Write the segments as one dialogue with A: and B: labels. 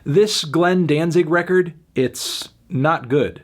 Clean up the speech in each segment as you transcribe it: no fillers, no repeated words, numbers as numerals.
A: This Glenn Danzig record, it's not good.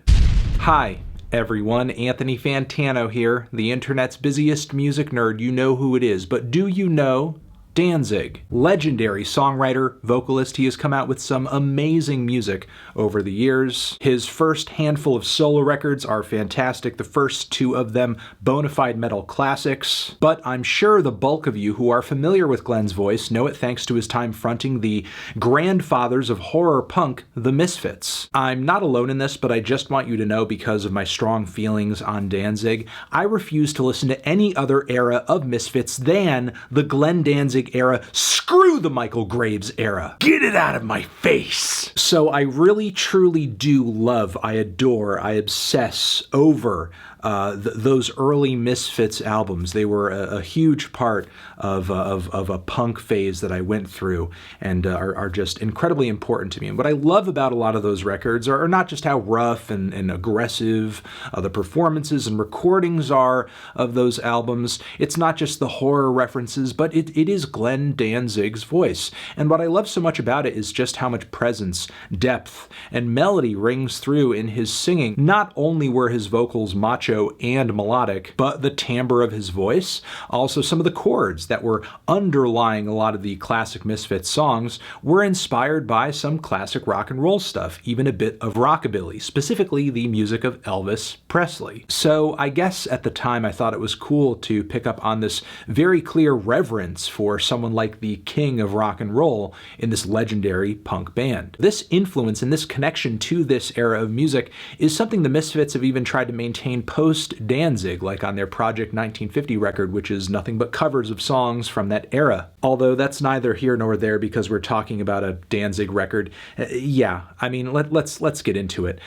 A: Hi, everyone. Anthony Fantano here, the internet's busiest music nerd. You know who it is, but do you know Danzig? Legendary songwriter, vocalist, he has come out with some amazing music over the years. His first handful of solo records are fantastic, the first two of them bona fide metal classics, but I'm sure the bulk of you who are familiar with Glenn's voice know it thanks to his time fronting the grandfathers of horror punk, the Misfits. I'm not alone in this, but I just want you to know, because of my strong feelings on Danzig, I refuse to listen to any other era of Misfits than the Glenn Danzig era. Screw the Michael Graves era. Get it out of my face. So I really truly do love, I adore, I obsess over those early Misfits albums. They were a huge part of a punk phase that I went through and are just incredibly important to me. And what I love about a lot of those records are not just how rough and aggressive the performances and recordings are of those albums. It's not just the horror references, but it is Glenn Danzig's voice. And what I love so much about it is just how much presence, depth, and melody rings through in his singing. Not only were his vocals macho and melodic, but the timbre of his voice, also some of the chords that were underlying a lot of the classic Misfits songs, were inspired by some classic rock and roll stuff, even a bit of rockabilly, specifically the music of Elvis Presley. So I guess at the time I thought it was cool to pick up on this very clear reverence for someone like the king of rock and roll in this legendary punk band. This influence and this connection to this era of music is something the Misfits have even tried to maintain post-Danzig, like on their Project 1950 record, which is nothing but covers of songs from that era. Although that's neither here nor there because we're talking about a Danzig record. Yeah, I mean, let's get into it.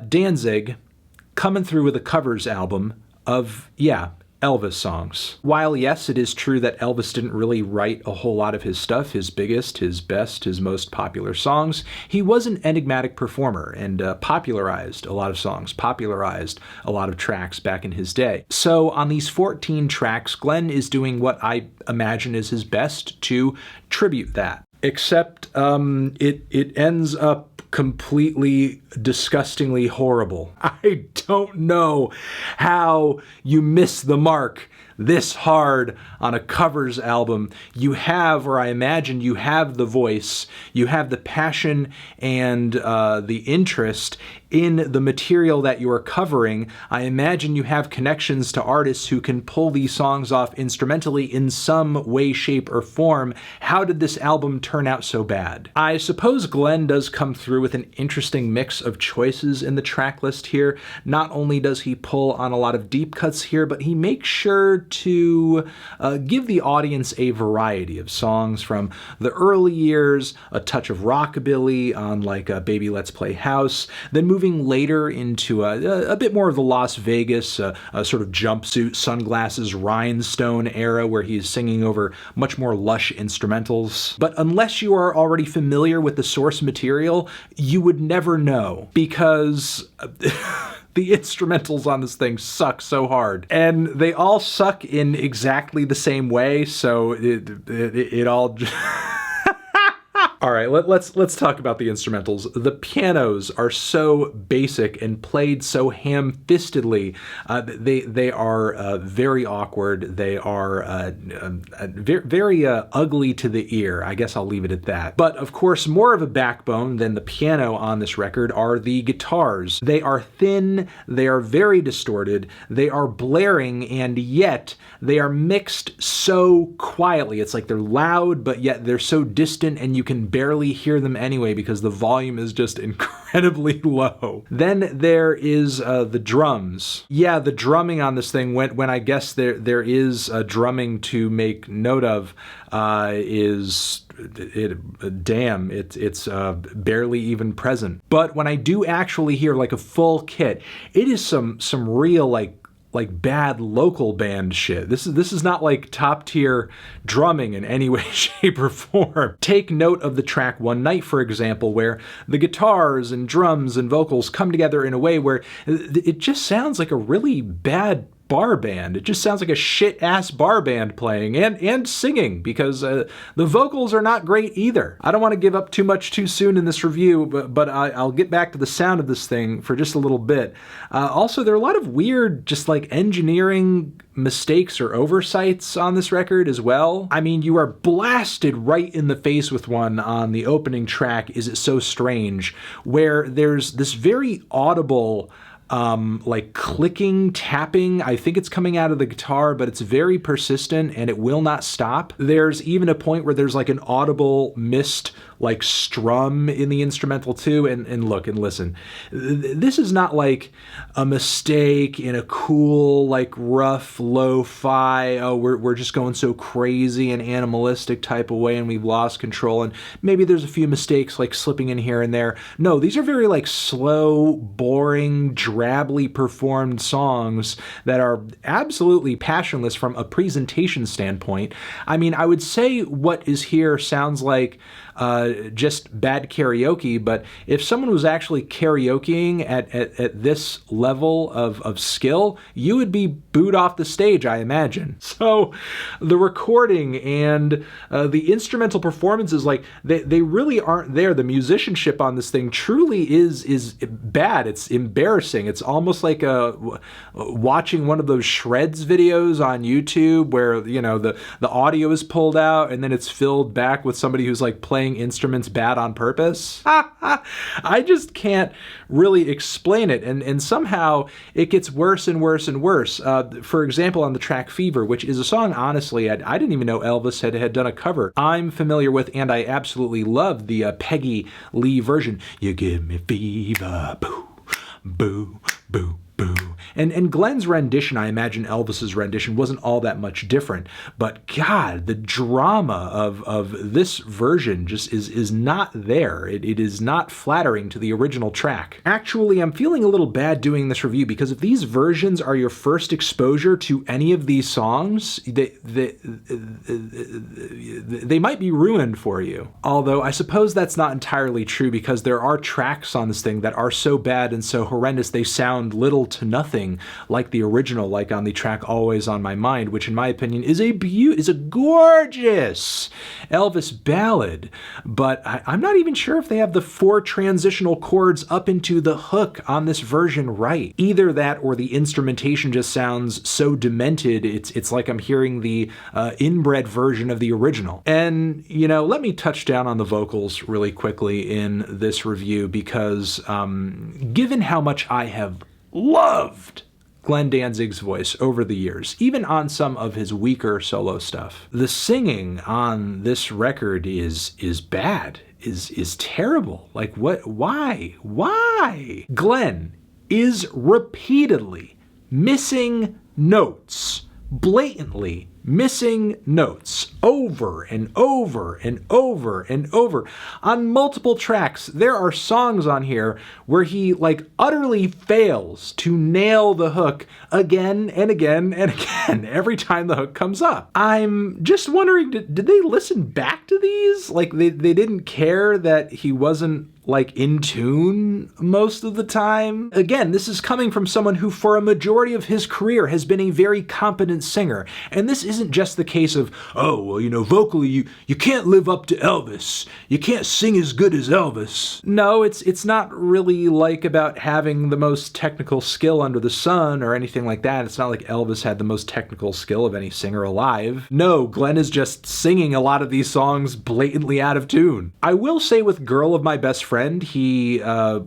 A: Danzig coming through with a covers album of, Elvis songs. While yes, it is true that Elvis didn't really write a whole lot of his stuff, his biggest, his best, his most popular songs, he was an enigmatic performer and popularized a lot of songs, popularized a lot of tracks back in his day. So on these 14 tracks, Glenn is doing what I imagine is his best to tribute that. Except it ends up completely disgustingly horrible. I don't know how you miss the mark this hard on a covers album. You have, or I imagine you have, the voice, you have the passion and the interest in the material that you are covering. I imagine you have connections to artists who can pull these songs off instrumentally in some way, shape, or form. How did this album turn out so bad? I suppose Glenn does come through with an interesting mix of choices in the track list here. Not only does he pull on a lot of deep cuts here, but he makes sure to give the audience a variety of songs from the early years, a touch of rockabilly on like Baby Let's Play House, then moving later into a bit more of the Las Vegas sort of jumpsuit, sunglasses, rhinestone era where he's singing over much more lush instrumentals. But unless you are already familiar with the source material, you would never know, because the instrumentals on this thing suck so hard. And they all suck in exactly the same way, so it all All right, let's talk about the instrumentals. The pianos are so basic and played so ham-fistedly. They are very awkward. They are very ugly to the ear. I guess I'll leave it at that. But of course, more of a backbone than the piano on this record are the guitars. They are thin, they are very distorted, they are blaring, and yet they are mixed so quietly. It's like they're loud, but yet they're so distant and you can barely hear them anyway because the volume is just incredibly low. Then there is the drums. Yeah, the drumming on this thing, when I guess there is drumming to make note of, it's barely even present. But when I do actually hear like a full kit, it is some real like bad local band shit. This is not like top tier drumming in any way, shape, or form. Take note of the track One Night, for example, where the guitars and drums and vocals come together in a way where it just sounds like a really bad bar band. It just sounds like a shit-ass bar band playing and singing, because the vocals are not great either. I don't want to give up too much too soon in this review, but I'll get back to the sound of this thing for just a little bit. Also, there are a lot of weird, just like engineering mistakes or oversights on this record as well. I mean, you are blasted right in the face with one on the opening track, Is It So Strange, where there's this very audible like clicking, tapping. I think it's coming out of the guitar, but it's very persistent and it will not stop. There's even a point where there's like an audible missed like strum in the instrumental too. And look and listen, this is not like a mistake in a cool, like rough, lo-fi, oh, we're just going so crazy and animalistic type of way and we've lost control. And maybe there's a few mistakes like slipping in here and there. No, these are very like slow, boring, drably performed songs that are absolutely passionless from a presentation standpoint. I mean, I would say what is here sounds like just bad karaoke, but if someone was actually karaokeing at this level of skill, you would be booed off the stage, I imagine. So the recording and the instrumental performances, like they really aren't there. The musicianship on this thing truly is bad. It's embarrassing. It's almost like watching one of those shreds videos on YouTube where, you know, the audio is pulled out and then it's filled back with somebody who's like playing instruments bad on purpose. I just can't really explain it, and somehow it gets worse and worse and worse. For example, on the track Fever, which is a song, honestly, I didn't even know Elvis had done a cover. I'm familiar with, and I absolutely love the Peggy Lee version. You give me fever, boo, boo, boo, boo. And Glenn's rendition, I imagine Elvis's rendition, wasn't all that much different. But God, the drama of this version just is not there. It is not flattering to the original track. Actually, I'm feeling a little bad doing this review because if these versions are your first exposure to any of these songs, they might be ruined for you. Although I suppose that's not entirely true because there are tracks on this thing that are so bad and so horrendous they sound little to nothing like the original, like on the track Always on My Mind, which in my opinion is a gorgeous Elvis ballad. But I'm not even sure if they have the 4 transitional chords up into the hook on this version right. Either that or the instrumentation just sounds so demented, it's like I'm hearing the inbred version of the original. And, you know, let me touch down on the vocals really quickly in this review because given how much I have loved Glenn Danzig's voice over the years, even on some of his weaker solo stuff, the singing on this record is bad, is terrible. Like what? Why? Glenn is repeatedly missing notes, blatantly missing notes over and over and over and over on multiple tracks. There are songs on here where he like utterly fails to nail the hook again and again and again every time the hook comes up. I'm just wondering, did they listen back to these? Like they didn't care that he wasn't like in tune most of the time? Again, this is coming from someone who for a majority of his career has been a very competent singer. And this isn't just the case of, oh, well, you know, vocally you can't live up to Elvis. You can't sing as good as Elvis. No, it's not really like about having the most technical skill under the sun or anything like that. It's not like Elvis had the most technical skill of any singer alive. No, Glenn is just singing a lot of these songs blatantly out of tune. I will say with Girl of My Best Friend, he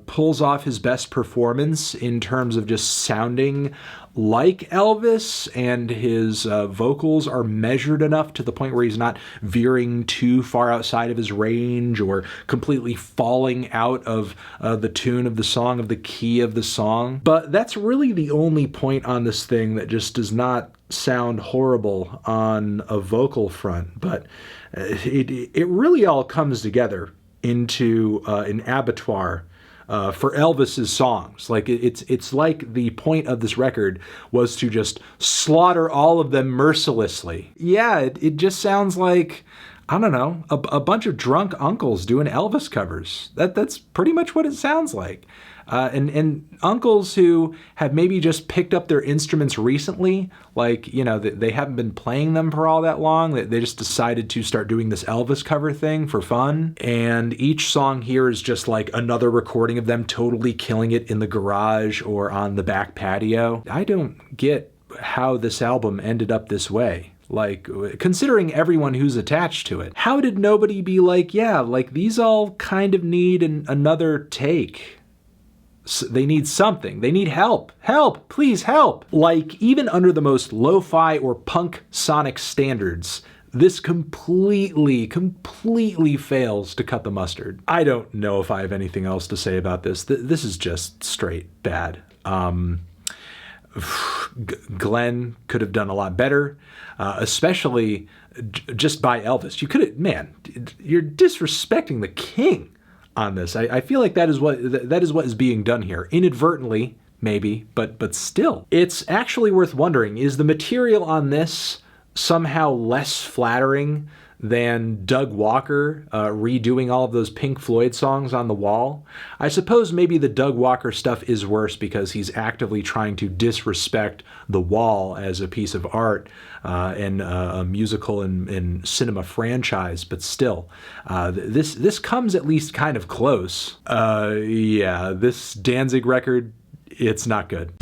A: pulls off his best performance in terms of just sounding like Elvis, and his vocals are measured enough to the point where he's not veering too far outside of his range or completely falling out of the tune of the song, of the key of the song. But that's really the only point on this thing that just does not sound horrible on a vocal front. But it really all comes together into an abattoir for Elvis's songs. Like it's like the point of this record was to just slaughter all of them mercilessly. Yeah, it just sounds like I don't know, a bunch of drunk uncles doing Elvis covers. That's pretty much what it sounds like. And uncles who have maybe just picked up their instruments recently, like, you know, they haven't been playing them for all that long. They just decided to start doing this Elvis cover thing for fun. And each song here is just like another recording of them totally killing it in the garage or on the back patio. I don't get how this album ended up this way. Like, considering everyone who's attached to it, how did nobody be like, yeah, like these all kind of need another take? They need something. They need help. Help, please help. Like, even under the most lo-fi or punk sonic standards, this completely fails to cut the mustard. I don't know if I have anything else to say about this. This is just straight bad. Glenn could have done a lot better, especially just by Elvis. You could have, man, you're disrespecting the king on this. I feel like that is what is being done here, inadvertently, maybe, but still. It's actually worth wondering, is the material on this somehow less flattering than Doug Walker redoing all of those Pink Floyd songs on the Wall? I suppose maybe the Doug Walker stuff is worse because he's actively trying to disrespect the Wall as a piece of art and a musical and cinema franchise, but still, this comes at least kind of close. Yeah, this Danzig record, it's not good.